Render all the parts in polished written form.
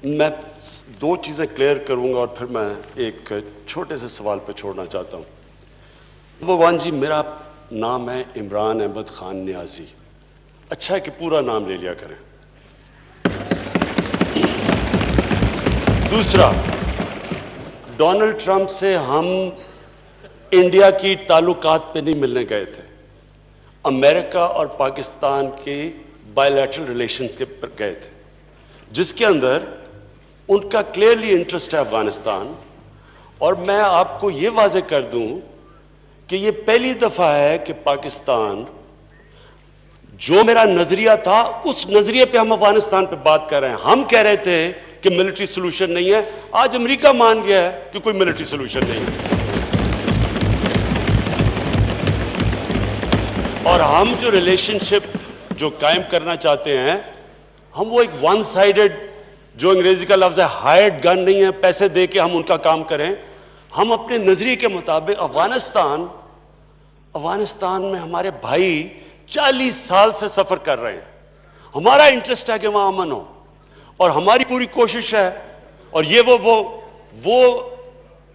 میں دو چیزیں کلیئر کروں گا اور پھر میں ایک چھوٹے سے سوال پہ چھوڑنا چاہتا ہوں. نمبر ون جی، میرا نام ہے عمران احمد خان نیازی. اچھا ہے کہ پورا نام لے لیا کریں. دوسرا، ڈونلڈ ٹرمپ سے ہم انڈیا کی تعلقات پہ نہیں ملنے گئے تھے، امریکہ اور پاکستان کی بائی لیٹرل ریلیشنز کے پر گئے تھے، جس کے اندر ان کا کلیئرلی انٹرسٹ ہے افغانستان. اور میں آپ کو یہ واضح کر دوں کہ یہ پہلی دفعہ ہے کہ پاکستان، جو میرا نظریہ تھا اس نظریے پہ ہم افغانستان پہ بات کر رہے ہیں. ہم کہہ رہے تھے کہ ملٹری سولوشن نہیں ہے، آج امریکہ مان گیا ہے کہ کوئی ملٹری سولوشن نہیں ہے. اور ہم جو ریلیشن شپ جو قائم کرنا چاہتے ہیں، ہم وہ ایک ون سائیڈڈ، جو انگریزی کا لفظ ہے ہائرڈ گن نہیں ہے، پیسے دے کے ہم ان کا کام کریں. ہم اپنے نظریے کے مطابق افغانستان میں ہمارے بھائی 40 سال سے سفر کر رہے ہیں. ہمارا انٹرسٹ ہے کہ وہاں امن ہو، اور ہماری پوری کوشش ہے. اور یہ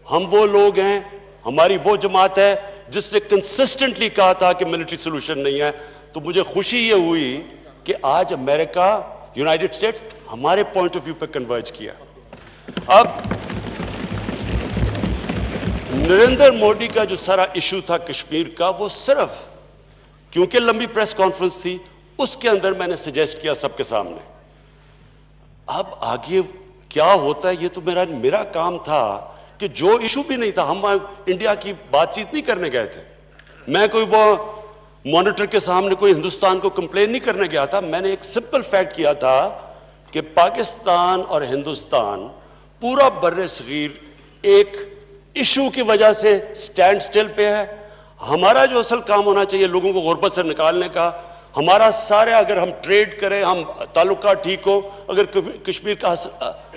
ہم وہ لوگ ہیں، ہماری وہ جماعت ہے جس نے کنسسٹنٹلی کہا تھا کہ ملٹری سولوشن نہیں ہے. تو مجھے خوشی یہ ہوئی کہ آج امریکہ، یونائٹڈ اسٹیٹس ہمارے پوائنٹ آف ویو پہ کنورج کیا. اب نریندر مودی کا جو سارا ایشو تھا کشمیر کا، وہ صرف کیونکہ لمبی پریس کانفرنس تھی، اس کے اندر میں نے سجیسٹ کیا سب کے سامنے. اب آگے کیا ہوتا ہے یہ تو میرا کام تھا کہ جو ایشو بھی نہیں تھا، ہم انڈیا کی بات چیت نہیں کرنے گئے تھے. میں کوئی وہ مانیٹر کے سامنے کوئی ہندوستان کو کمپلین نہیں کرنے گیا تھا. میں نے ایک سمپل فیکٹ کیا تھا کہ پاکستان اور ہندوستان پورا بر صغیر ایک ایشو کی وجہ سے سٹینڈ سٹل پہ ہے. ہمارا جو اصل کام ہونا چاہیے لوگوں کو غربت سے نکالنے کا، ہمارا سارے، اگر ہم ٹریڈ کریں، ہم تعلقات ٹھیک ہو، اگر کشمیر کا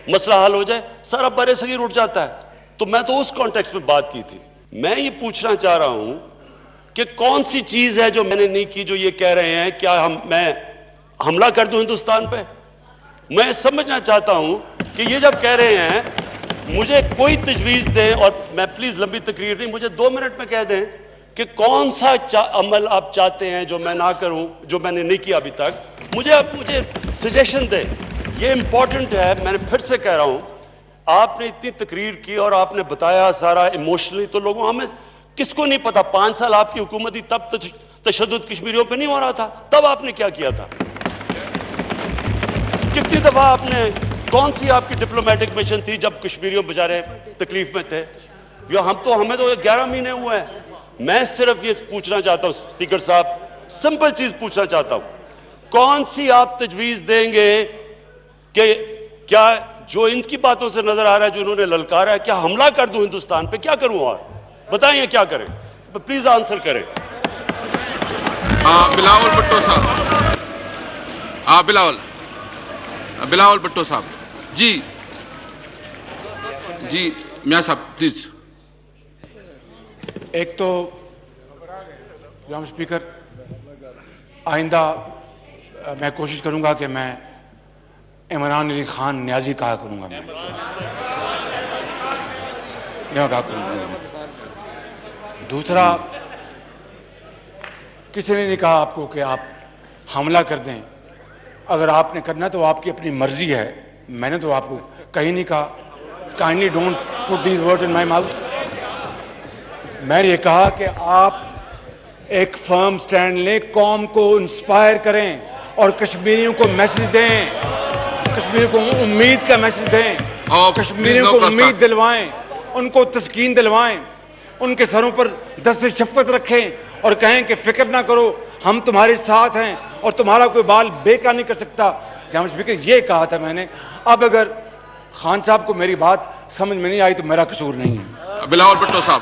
مسئلہ حل ہو جائے، سارا بر صغیر اٹھ جاتا ہے. تو میں تو اس کانٹیکس میں بات کی تھی. میں یہ پوچھنا چاہ رہا ہوں کہ کون سی چیز ہے جو میں نے نہیں کی جو یہ کہہ رہے ہیں کیا میں حملہ کر دوں ہندوستان پہ؟ میں سمجھنا چاہتا ہوں کہ یہ جب کہہ رہے ہیں، مجھے کوئی تجویز دیں، اور میں پلیز لمبی تقریر نہیں، مجھے 2 منٹ میں کہہ دیں کہ کون سا عمل آپ چاہتے ہیں جو میں نہ کروں، جو میں نے نہیں کیا ابھی تک. مجھے سجیشن دیں. یہ امپورٹنٹ ہے. میں نے پھر سے کہہ رہا ہوں، آپ نے اتنی تقریر کی اور آپ نے بتایا سارا ایموشنلی، تو لوگوں ہمیں کس کو نہیں پتا 5 سال آپ کی حکومت تھی، تب تشدد کشمیریوں پہ نہیں ہو رہا تھا. تب آپ نے کیا کیا تھا؟ کتنی دفعہ آپ نے، کون سی آپ کی ڈپلومیٹک مشن تھی جب کشمیریوں بیچارے تکلیف میں تھے؟ ہمیں تو 11 مہینے ہوئے ہیں. میں صرف یہ پوچھنا چاہتا ہوں اسپیکر صاحب، سمپل چیز پوچھنا چاہتا ہوں، کون سی آپ تجویز دیں گے کہ کیا جو ان کی باتوں سے نظر آ رہا ہے، جو انہوں نے للکارا ہے، کیا حملہ کر دوں ہندوستان پہ؟ کیا کروں؟ اور بتائیں کیا کریں؟ پلیز آنسر کریں. بلاول بھٹو صاحب، بلاول بھٹو صاحب. جی میاں صاحب پلیز. ایک تو جناب اسپیکر، آئندہ میں کوشش کروں گا کہ میں عمران علی خان نیازی کہا کروں گا. میں کہا کروں گا. دوسرا، کسی نے نہیں کہا آپ کو کہ آپ حملہ کر دیں. اگر آپ نے کرنا تو آپ کی اپنی مرضی ہے. میں نے تو آپ کو کہیں نہیں کہا. Kindly don't put these word in my mouth. میں نے یہ کہا کہ آپ ایک فرم سٹینڈ لیں، قوم کو انسپائر کریں اور کشمیریوں کو میسج دیں، کشمیریوں کو امید کا میسج دیں، کشمیریوں کو امید دلوائیں، ان کو تسکین دلوائیں، ان کے سروں پر دست شفقت رکھیں اور کہیں کہ فکر نہ کرو، ہم تمہارے ساتھ ہیں اور تمہارا کوئی بال بیکار نہیں کر سکتا. جناب اسپیکر، یہ کہا تھا میں نے. اب اگر خان صاحب کو میری بات سمجھ میں نہیں آئی تو میرا قصور نہیں ہے. بلاول بھٹو صاحب.